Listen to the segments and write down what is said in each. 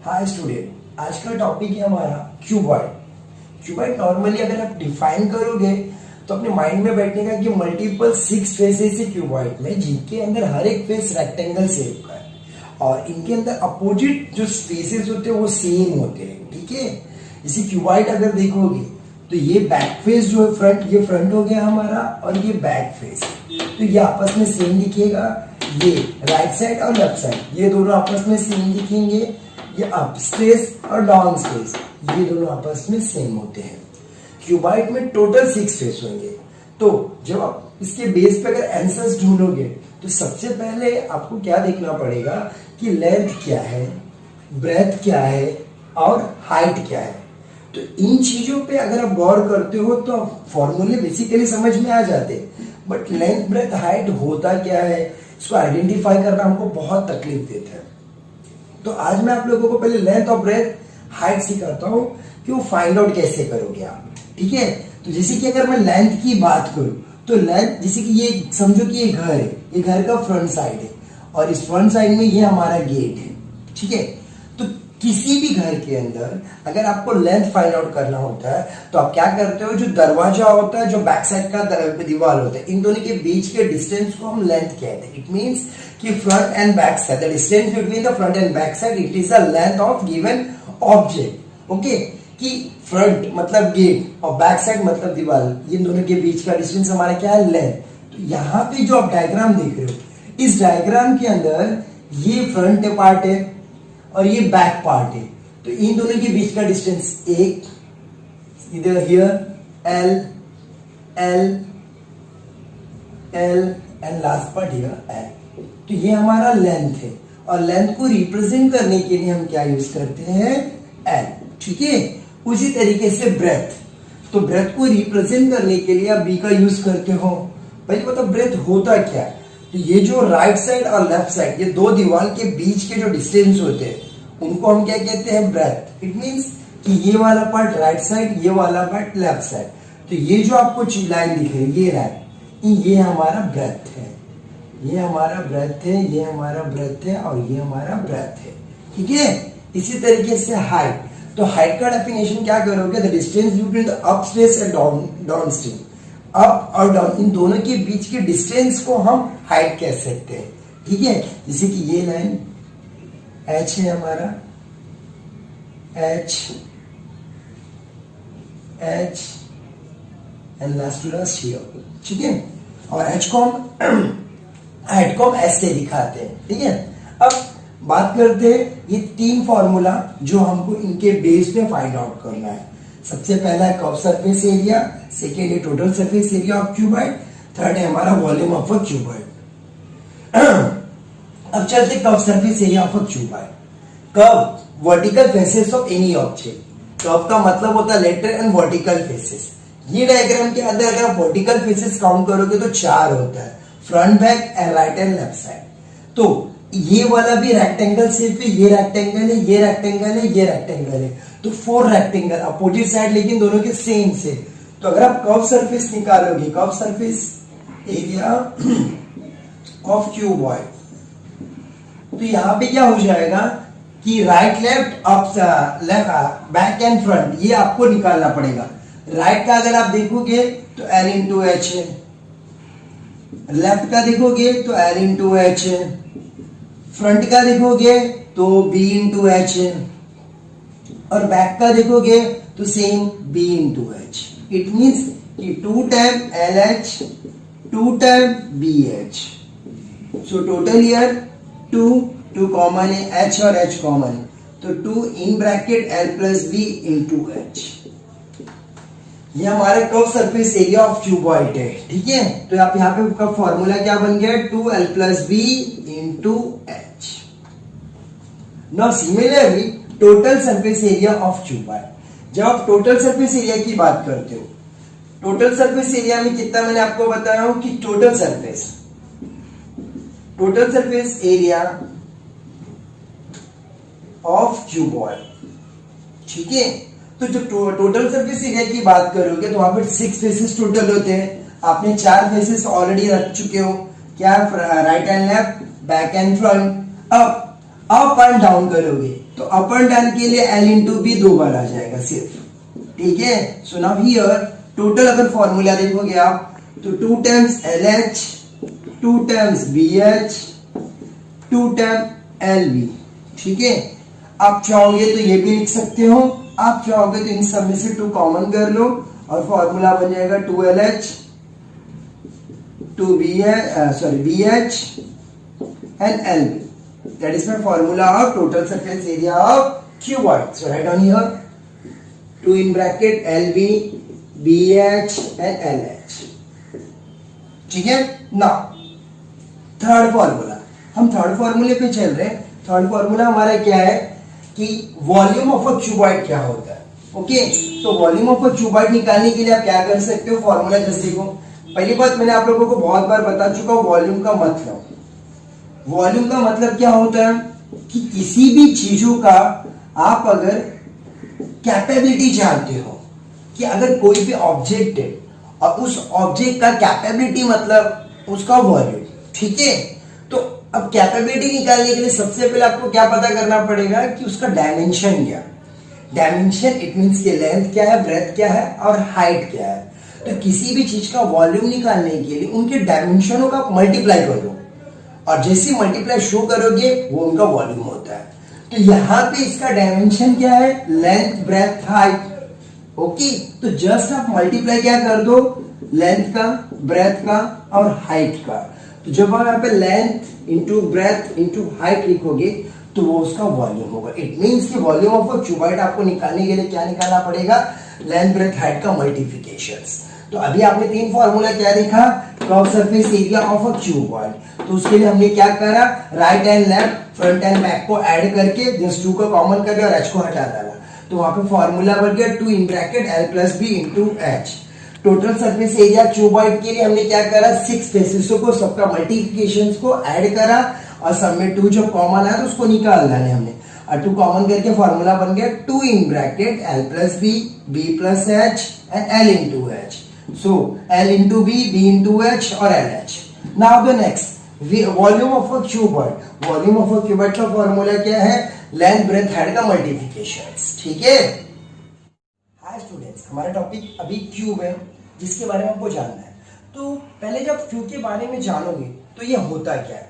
Hi student, आज का topic है हमारा क्यूबॉइड। क्यूबॉइड नॉर्मली अगर आप डिफाइन करोगे तो अपने माइंड में बैठेगा कि मल्टीपल 6 फेसेस है क्यूबॉइड में, जिनके अंदर हर एक फेस रेक्टेंगल शेप का है और इनके अंदर अपोजिट जो स्पेसेस होते हैं वो सेम होते हैं। ठीक है, इसी क्यूबॉइड अगर देखोगे तो ये बैक फेस जो है फ्रंट, ये फ्रंट हो गया हमारा और ये बैक फेस, तो ये आपस में सेम दिखेगा। ये राइट साइड और लेफ्ट साइड ये दोनों आपस में सेम दिखेंगे। ये अप स्पेस और डाउन स्पेस ये दोनों आपस में सेम होते हैं। क्यूबॉइड में टोटल 6 फेस होंगे। तो जब आप इसके बेस पे अगर आंसर्स ढूंढोगे तो सबसे पहले आपको क्या देखना पड़ेगा कि लेंथ क्या है, ब्रेथ क्या है और हाइट क्या है। तो इन चीजों पे अगर आप गौर करते हो तो फॉर्मूले बेसिकली समझ में आ जाते, बट लेंथ ब्रेथ हाइट होता क्या है इसको आइडेंटिफाई करना हमको बहुत तकलीफ देता है। तो आज मैं आप लोगों को पहले लेंथ और ब्रेथ हाइट सिखाता हूं कि वो फाइंड आउट कैसे करोगे आप। ठीक है, तो जैसे कि अगर मैं लेंथ की बात करूं तो लेंथ, जैसे कि ये समझो कि ये घर है, ये घर का फ्रंट साइड है और इस फ्रंट साइड में ये हमारा गेट है। ठीक है, तो किसी भी घर के अंदर अगर आपको लेंथ फाइंड आउट करना होता है तो आप क्या करते हो, जो दरवाजा होता है, जो बैक साइड का दीवार होता है, इन दोनों के बीच के डिस्टेंस को हम लेंथ कहते हैं। इट मींस कि front end back side, the distance between the front end back side, it is the length of given object. Okay, कि फ्रंट मतलब गेट और बैक साइड मतलब दीवार, इन दोनों के बीच का डिस्टेंस हमारा क्या है, लेंथ। तो यहाँ पे जो आप डायग्राम देख रहे हो, इस डायग्राम के अंदर ये फ्रंट पार्ट है और ये बैक पार्ट है, तो इन दोनों के बीच का डिस्टेंस एक, इधर here L L L and last part here L. तो ये हमारा लेंथ है और लेंथ को रिप्रेजेंट करने के लिए हम क्या यूज करते हैं, एल। ठीक है, उसी तरीके से ब्रेथ, तो ब्रेथ को रिप्रेजेंट करने के लिए आप बी का यूज करते हो। भाई मतलब ब्रेथ होता क्या है, तो ये जो राइट साइड और लेफ्ट साइड, ये दो दीवार के बीच के जो डिस्टेंस होते हैं उनको हम क्या कहते हैं, ब्रेथ। इट मींस कि ये वाला पार्ट राइट साइड, ये वाला पार्ट लेफ्ट साइड, तो ये जो आपको लाइन दिख रही है ये लाइन, ये हमारा ब्रेथ है, ये हमारा ब्रेथ है, ये हमारा ब्रेथ है और ये हमारा ब्रेथ है। ठीक है, इसी तरीके से हाइट, तो हाइट का डेफिनेशन क्या करोगे, the distance between the up space and down stream, up और डाउन इन दोनों के बीच के डिस्टेंस को हम हाइट कह सकते हैं। ठीक है, जैसे कि ये लाइन एच है हमारा, H H and last to last here. ठीक है, और एच को हम एस से दिखाते हैं। ठीक है, अब बात करते हैं ये 3 फॉर्मूला जो हमको इनके बेस पे फाइंड आउट करना है। सबसे पहला है कर्व सरफेस एरिया, सेकेंड है total surface area of cuboid, third है हमारा वॉल्यूम ऑफ अ क्यूबॉइड। अब चलते curve surface area of a cuboid. Curve vertical faces of any object, curve का मतलब होता है लेटरल एंड वर्टिकल फेसेस। ये डायग्राम के अंदर अगर आप वर्टिकल फेसेस काउंट करोगे तो 4 होता है, front back and right and left side. तो ये वाला भी रेक्टेंगल शेप है, ये रेक्टेंगल है, ये रेक्टेंगल है, ये रेक्टेंगल है, तो 4 रेक्टेंगल अपोजिट साइड लेकिन दोनों के सेम से। तो अगर आप कर्व सरफेस निकालोगे, curve surface area of cuboid, तो यहां पे क्या हो जाएगा कि right left up left back and front ये आपको निकालना पड़ेगा। राइट का अगर आप देखोगे तो L इंटू एच है, लेफ्ट का देखोगे तो L इंटू एच है, फ्रंट का देखोगे तो B इंटू एच है और बैक का देखोगे तो same B into H. It means कि 2 time LH 2 time BH, so total year 2 common है, H और H कॉमन है, तो 2 in bracket L plus B into H। ये हमारे curve surface area of cuboid है। ठीक है, तो आप यहाँ पे का फॉर्मूला क्या बन गया, 2L plus B into H। Now similarly total surface area of cuboid, जब आप टोटल सरफेस एरिया की बात करते हो, टोटल सरफेस एरिया में कितना मैंने आपको बताया हूं कि total surface area of cuboid. ठीक है, तो जब टोटल सरफेस एरिया की बात करोगे तो वहां पर 6 फेसेस टोटल होते हैं। आपने 4 फेसेस ऑलरेडी रख चुके हो, क्या, right and left, back and front. अब अप एंड डाउन करोगे तो अप एंड डाउन के लिए L इंटू बी 2 बार आ जाएगा सिर्फ, ठीक है। सो नाउ हियर टोटल अगर फॉर्मूला देखोगे आप तो 2 times LH, 2 times BH, 2 time LB, ठीक है। आप चाहोगे तो ये भी लिख सकते हो, आप चाहोगे तो इन सब में से 2 कॉमन कर लो और फॉर्मूला बन जाएगा 2LH, 2BH and LB. That is my formula of total surface area of cuboid. So write down here 2 in bracket LB, BH and LH. ठीक है ना। थर्ड फॉर्मूला, हम थर्ड फॉर्मूले पे चल रहे हैं। थर्ड फॉर्मूला हमारा क्या है कि वॉल्यूम ऑफ अ क्यूबॉइड क्या होता है। ओके, तो वॉल्यूम ऑफ अ क्यूबॉइड निकालने के लिए आप क्या कर सकते हो, फॉर्मूला जस्ट देखो। पहली बात मैंने आप लोगों को बहुत बार बता चुका हूं, वॉल्यूम का मतलब, वॉल्यूम का मतलब क्या होता है कि किसी भी चीजों का आप अगर कैपेबिलिटी जानते हो कि अगर कोई भी ऑब्जेक्ट है और उस ऑब्जेक्ट का कैपेबिलिटी मतलब उसका वॉल्यूम, ठीक है। तो अब कैपेबिलिटी निकालने के लिए सबसे पहले आपको क्या पता करना पड़ेगा कि उसका डायमेंशन क्या, डायमेंशन इट मींस के लेंथ क्या है, ब्रेथ क्या है और हाइट क्या है। तो किसी भी चीज का वॉल्यूम निकालने के लिए उनके डायमेंशनों का मल्टीप्लाई करो और जैसे मल्टीप्लाई शो करोगे वो उनका वॉल्यूम होता है। तो यहाँ पे इसका डायमेंशन क्या है, लेंथ ब्रेथ हाइट। ओके, तो जस्ट आप मल्टीप्लाई क्या कर दो, लेंथ का, ब्रेथ का और हाइट का। तो जब आप यहाँ पे length into breadth into height लिखोगे तो वो उसका वॉल्यूम होगा। इट मींस कि वॉल्यूम ऑफ अ क्यूबॉइड आपको निकालने के लिए क्या निकालना पड़ेगा, लेंथ ब्रेथ हाइट का मल्टीप्लिकेशंस। तो अभी आपने 3 फॉर्मूला क्या देखा, curve surface area of a cuboid. तो उसके लिए हमने क्या करा, right and left, front end back को ऐड करके जस्ट 2 को कॉमन कर दिया और h को हटा डाला। तो वहां पे फॉर्मूला बन गया 2 in bracket L plus B into H. Total surface area cuboid के लिए हमने क्या करा, 6 फेसेस को सबका मल्टीप्लिकेशन को ऐड करा और सब में 2 जो कॉमन है तो उसको निकाल डाले हमने और 2 कॉमन करके फॉर्मूला बन गया 2 in bracket L plus B plus H and L into H. So L into B, B into H और LH. Now the next, volume of a cuboid. Volume of a cuboid का formula क्या है, length breadth height का multiplications, ठीक है। Hi students, हमारा topic अभी cube है जिसके बारे में आपको जानना है। तो पहले जब क्यूब के बारे में जानोगे तो ये होता क्या है।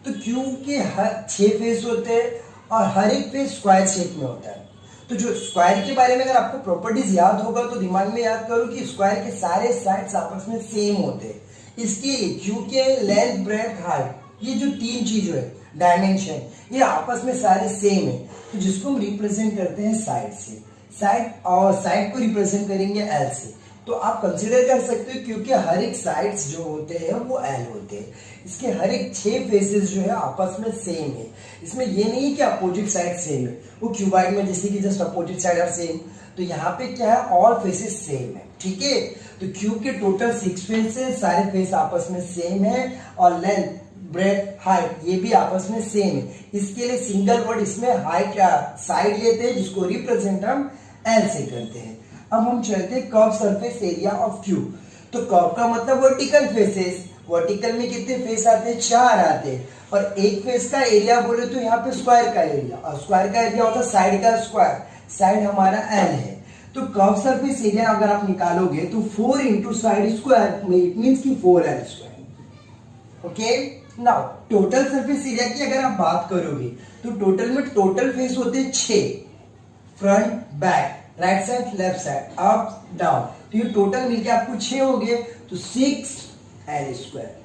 तो क्यूब के हर 6 फेस होते हैं और हर एक फेस स्क्वायर शेप में होता है। तो जो स्क्वायर के बारे में अगर आपको प्रॉपर्टीज याद होगा तो दिमाग में याद करो कि स्क्वायर के सारे साइड्स आपस में सेम होते हैं। इसके क्यूब के लेंथ ब्रेथ हाइट ये जो 3 चीज है, डायमेंशन, ये आपस में सारे सेम है। तो जिसको हम रिप्रेजेंट करते हैं साइड से, साइड और साइड को रिप्रेजेंट करेंगे एल से। तो आप कंसीडर कर सकते हो क्योंकि हर एक साइड्स जो होते हैं वो एल होते हैं। इसके हर एक 6 फेसेस जो है आपस में सेम है। इसमें ये नहीं है कि अपोजिट साइड सेम है, वो क्यूबॉइड में जैसे कि just opposite side are same. तो यहाँ पे क्या है, ऑल फेसेस सेम है, ठीक है। तो क्यूब के टोटल 6 फेसेस, सारे फेस आपस में सेम है और लेंथ ब्रेथ हाइट ये भी आपस में सेम है। इसके लिए सिंगल वर्ड इसमें हाइट साइड लेते हैं जिसको रिप्रेजेंट हम एल से करते हैं। अब हम चलते हैं curve surface area of cube. तो कर्व का मतलब वर्टिकल फेसेस, वर्टिकल में कितने फेस आते हैं, 4 आते हैं। और एक फेस का एरिया बोले तो यहाँ पे स्क्वायर का एरिया, और स्क्वायर का एरिया होता है साइड का स्क्वायर, साइड हमारा एल है। तो कर्व सरफेस एरिया अगर आप निकालोगे तो 4 into side square, it means की 4L square. Okay, now total surface area की अगर आप बात करोगे तो टोटल में टोटल फेस होते हैं 6, front back right side left side up down. तो ये टोटल मिलके आपको 6 हो गए, तो 6L स्क्वायर,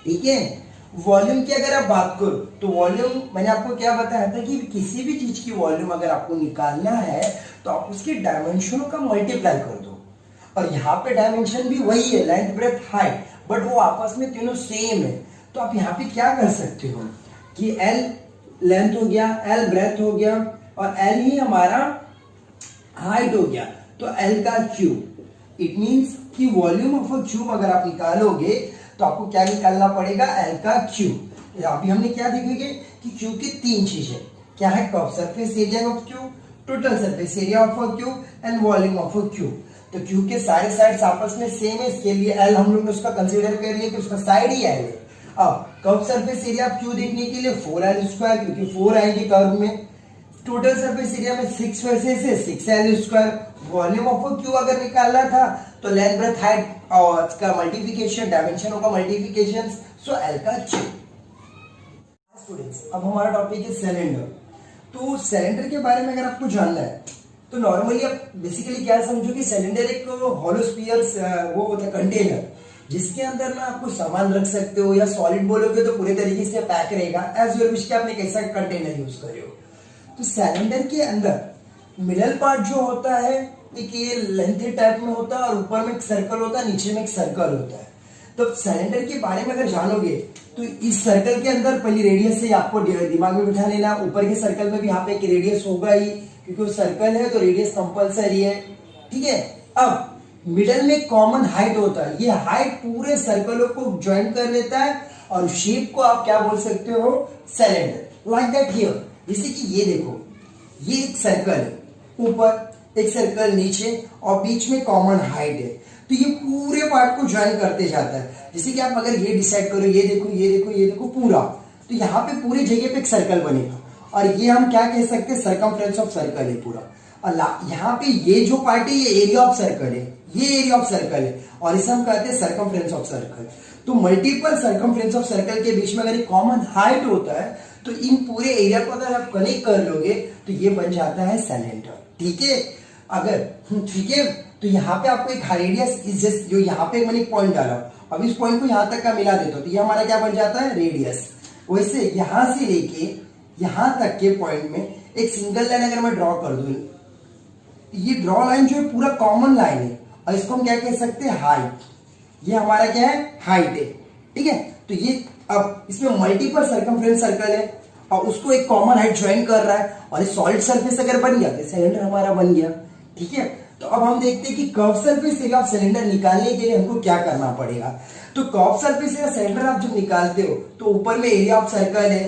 ठीक है। वॉल्यूम की अगर आप बात करो तो वॉल्यूम मैंने आपको क्या बताया था कि किसी भी चीज की वॉल्यूम अगर आपको निकालना है तो आप उसके डायमेंशनों का मल्टीप्लाई कर दो। और यहाँ पे डायमेंशन भी वही है, लेंथ ब्रेथ हाइट, बट वो आपस में तीनों सेम है। तो आप यहाँ पे क्या कर सकते हो कि L लेंथ हो गया, L ब्रेथ हो गया और L ही हमारा हाइट हो गया, तो L का क्यूब। इट मींस कि वॉल्यूम ऑफ अ क्यूब अगर आप निकालोगे तो आपको क्या निकालना पड़ेगा, L का क्यूब। अभी हमने क्या देखेंगे कि क्यूब की 3 चीजें क्या है, curve surface area of cube, total surface area of a cube and volume of a cube. तो क्यूब के सारे साइड्स आपस में सेम है, इसके लिए L हम लोग ने उसका कंसीडर कर लिया कि उसका साइड ही L है। अब curve surface area of cube देखने के लिए 4L स्क्वायर, क्योंकि 4 आएंगे कर्व में, टोटल सरफेस एरिया में 6 फेसेस है, 6l square. Volume of Q अगर निकालना था तो लेंथ ब्रेथ हाइट और इसका मल्टीप्लिकेशन, डायमेंशनों का मल्टीप्लिकेशन, सो l का क्यूब। स्टूडेंट्स, अब हमारा टॉपिक है सिलेंडर। तो सिलेंडर के बारे में अगर आपको जानना है तो नॉर्मली आप बेसिकली क्या समझो कि सिलेंडर एक हॉलो स्फीयर वो होता है कंटेनर, जिसके अंदर ना आपको सामान रख सकते हो, या सॉलिड बोलोगे तो पूरे तरीके से पैक रहेगा एज योर विश कि आपने कैसा कंटेनर यूज करे हो। तो सिलेंडर के अंदर मिडल पार्ट जो होता है एक ये लेंथी टाइप में होता है और ऊपर में एक सर्कल होता है, नीचे में एक सर्कल होता है। तो सिलेंडर के बारे में अगर जानोगे तो इस सर्कल के अंदर पहली रेडियस से आपको दिमाग में बिठा लेना। ऊपर के सर्कल में भी यहाँ पे एक रेडियस होगा ही, क्योंकि वो सर्कल है तो रेडियस कंपलसरी है, ठीक है। अब मिडल में कॉमन हाइट होता है, ये हाइट पूरे सर्कलों को ज्वाइन कर लेता है और शेप को आप क्या बोल सकते हो, सिलेंडर। लाइक दैट हियर, जैसे कि ये देखो, ये एक सर्कल है, ऊपर एक सर्कल नीचे और बीच में कॉमन हाइट है, तो ये पूरे पार्ट को ज्वाइन करते जाता है। जैसे कि आप अगर ये डिसाइड करो, ये देखो ये देखो ये देखो पूरा, तो यहाँ पे पूरी जगह पे एक सर्कल बनेगा और ये हम क्या कह सकते हैं, सर्कमफ्रेंस ऑफ सर्कल है पूरा। और यहाँ पे ये जो पार्ट है ये एरिया ऑफ सर्कल है, ये एरिया ऑफ सर्कल है और इसे हम कहते हैं सर्कमफ्रेंस ऑफ सर्कल। तो मल्टीपल सर्कमफ्रेंस ऑफ सर्कल के बीच में अगर एक कॉमन हाइट होता है तो इन पूरे एरिया को अगर आप कनेक्ट कर लोगे तो ये बन जाता है सिलेंडर, ठीक है। अगर ठीक है, तो यहाँ पे आपको एक रेडियस इज जस्ट, जो यहाँ पे मैंने एक पॉइंट डाला, अब इस पॉइंट को यहाँ तक का मिला देता हूं तो ये हमारा क्या बन जाता है, रेडियस। वैसे यहां से लेके यहां तक के पॉइंट में एक सिंगल लाइन अगर मैं ड्रॉ कर दूं, ये ड्रॉ लाइन जो है पूरा कॉमन लाइन है और इसको हम क्या कह सकते हैं, हाइट। ये हमारा क्या है, हाइट है, ठीक है। तो ये अब इसमें मल्टीपल सर्कमफ्रेंस सर्कल है और उसको एक कॉमन हाइट ज्वाइन कर रहा है और सॉलिड सरफेस अगर बन गया तो सिलेंडर हमारा बन गया, ठीक है। तो अब हम देखते हैं कि curve surface area of cylinder निकालने के लिए हमको क्या करना पड़ेगा। तो कर्व सरफेस एरिया सिलेंडर आप जब निकालते हो तो ऊपर में एरिया ऑफ सर्कल है,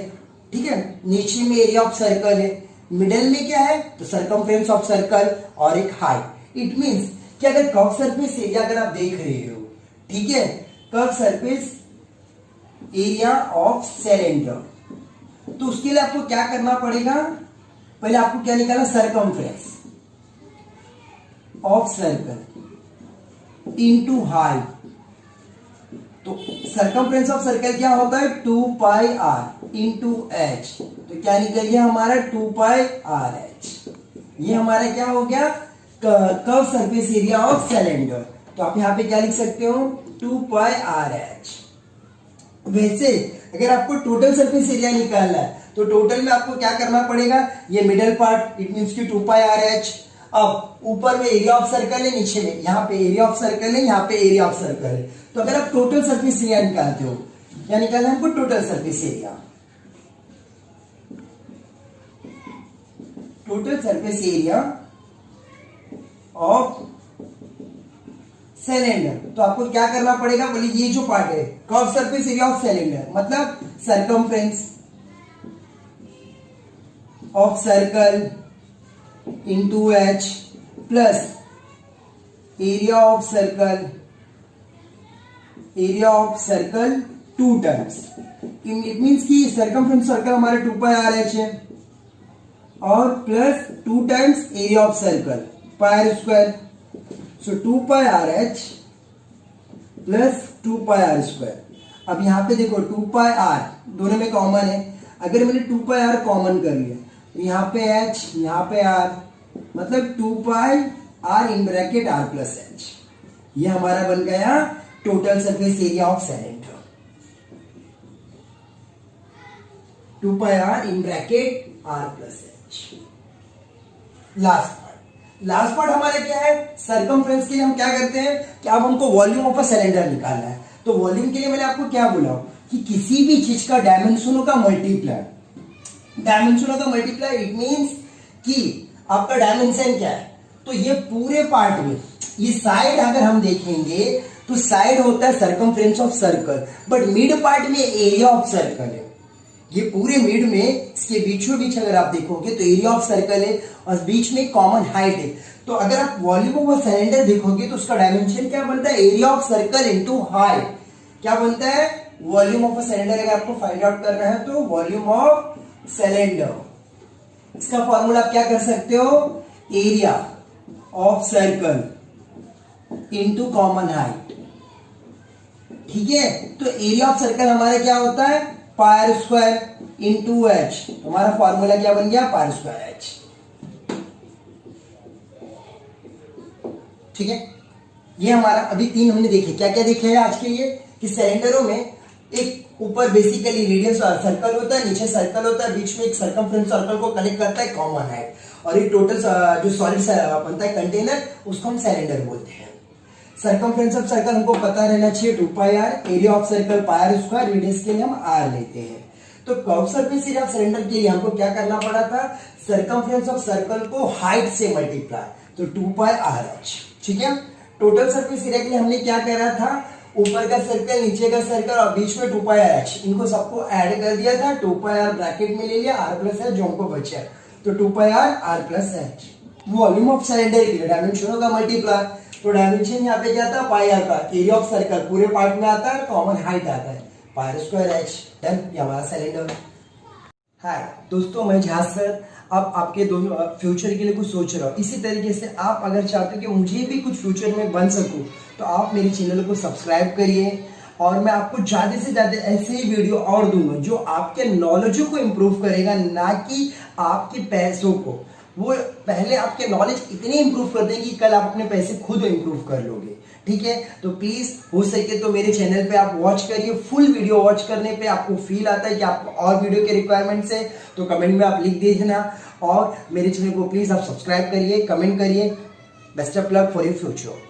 ठीक है, नीचे में एरिया ऑफ सर्कल है, मिडिल में क्या है, तो सर्कमफ्रेंस ऑफ सर्कल और एक हाइट। इट मींस कि अगर कर्व सरफेस एरिया अगर आप देख रहे हो, ठीक है, curve surface area of cylinder, तो उसके लिए आपको क्या करना पड़ेगा, पहले आपको क्या निकालना, circumference of circle into height. तो सर्कमफ्रेंस ऑफ सर्कल क्या होता है, 2 पाई r इंटू एच। तो क्या निकल गया हमारा, 2 पाई r h। ये हमारा क्या हो गया, curve surface area of cylinder. तो आप यहां पे क्या लिख सकते हो, 2 पाई r h। वैसे अगर आपको टोटल सरफेस एरिया निकालना है तो टोटल में आपको क्या करना पड़ेगा, ये मिडल पार्ट, इट मींस की 2 पाई r h। अब ऊपर में एरिया ऑफ सर्कल है, नीचे में यहाँ पे एरिया ऑफ सर्कल है, यहाँ पे एरिया ऑफ सर्कल है। तो अगर आप टोटल सरफेस एरिया निकालते हो, क्या निकालना है हमको, total surface area, total surface area of cylinder. तो आपको क्या करना पड़ेगा, बोले ये जो पार्ट है curve surface area of cylinder, मतलब circumference of circle into H plus area of circle, area of circle 2 times. It means कि सर्कमफ्रेंस सर्कल हमारे 2 पाई r h है और plus 2 times area of circle pi r square. So 2 pi r h plus 2 pi r square. अब यहां पे देखो 2 pi r दोनों में कॉमन है, अगर मैंने 2 पाई r कॉमन कर लिया तो यहाँ पे h, यहाँ पे r, मतलब 2 pi r in bracket r plus h। ये हमारा बन गया total surface area of cylinder, 2 pi r in bracket r plus h। Last part हमारा क्या है, सर्कमफ्रेंस के लिए हम क्या करते हैं कि अब हमको वॉल्यूम ऑफ अ सिलेंडर निकालना है। तो वॉल्यूम के लिए मैंने आपको क्या बोला कि किसी भी चीज का डायमेंशनों का मल्टीप्लाई, डायमेंशनों का मल्टीप्लाई, इट मींस कि आपका डायमेंशन क्या है, तो ये पूरे पार्ट में ये साइड अगर हम देखेंगे तो साइड होता है circumference of circle, but mid part में एरिया ऑफ सर्कल है। ये पूरे मिड में इसके बीचों बीच अगर आप देखोगे तो एरिया ऑफ सर्कल है और बीच में कॉमन हाइट है। तो अगर आप वॉल्यूम ऑफ सिलेंडर देखोगे तो उसका डायमेंशन क्या बनता है, area of circle into height. क्या बनता है, वॉल्यूम ऑफ सिलेंडर अगर आपको फाइंड आउट करना है तो वॉल्यूम ऑफ सिलेंडर इसका फॉर्मूला आप क्या कर सकते हो, area of circle into common height. ठीक है, तो एरिया ऑफ सर्कल हमारा क्या होता है, पाई स्क्वायर इनटू एच। हमारा फॉर्मूला क्या बन गया, पाई स्क्वायर एच। ठीक है, ये हमारा अभी 3 हमने देखे। क्या क्या देखे हैं आज के लिए, कि सिलेंडरों में एक ऊपर बेसिकली रेडियस सर्कल होता है, नीचे सर्कल होता है, बीच में एक सर्कमफ्रेंस सर्कल को कनेक्ट करता है कॉमन हाइट, और ये टोटल जो सॉलिड बनता है कंटेनर, उसको हम सिलेंडर बोलते हैं। सर्कमफ्रेंस ऑफ सर्कल हमको पता रहना चाहिए 2 pi R, area of circle pi R square, radius के लिए हम आर लेते हैं। तो curve surface area of cylinder के लिए हमको क्या करना पड़ा था, सर्कमफ्रेंस ऑफ सर्कल को हाइट से मल्टीप्लाई, तो 2 पाई आर एच। ठीक है, टोटल सरफेस एरिया के लिए हमने क्या करा था, ऊपर का सर्कल, नीचे का सर्कल और बीच में 2 पाई आर एच, इनको सबको ऐड कर दिया था, 2 पाई आर ब्रैकेट में ले लिया, आर प्लस एच जो हमको बचा, तो 2 pi R plus H. Volume of cylinder के लिए डायमेंशन होगा मल्टीप्लाई, तो डायमेंशन यहाँ पे क्या था, पाई आर का, एरिया ऑफ सर्कल पूरे पार्ट में आता है, कॉमन हाइट आता है, पाई स्क्वायर एच। डन, ये हमारा सिलेंडर। हाय दोस्तों, मैं जहाज सर अब आपके दोनों फ्यूचर के लिए कुछ सोच रहा हूँ। इसी तरीके से आप अगर चाहते हो कि मुझे भी कुछ फ्यूचर में बन सकूं, तो आप मेरे चैनल को सब्सक्राइब करिए, और मैं आपको ज़्यादा से ज़्यादा ऐसे ही वीडियो और दूंगा जो आपके नॉलेज को इम्प्रूव करेगा, ना कि आपके पैसों को। वो पहले आपके नॉलेज इतने इम्प्रूव कर देंगे कि कल आप अपने पैसे खुद इम्प्रूव कर लोगे। ठीक है, तो प्लीज हो सके तो मेरे चैनल पे आप वॉच करिए। फुल वीडियो वॉच करने पे आपको फील आता है कि आपको और वीडियो के रिक्वायरमेंट्स है, तो कमेंट में आप लिख दीजिए, और मेरे चैनल को प्लीज आप सब्सक्राइब करिए, कमेंट करिए। Best of luck for your future.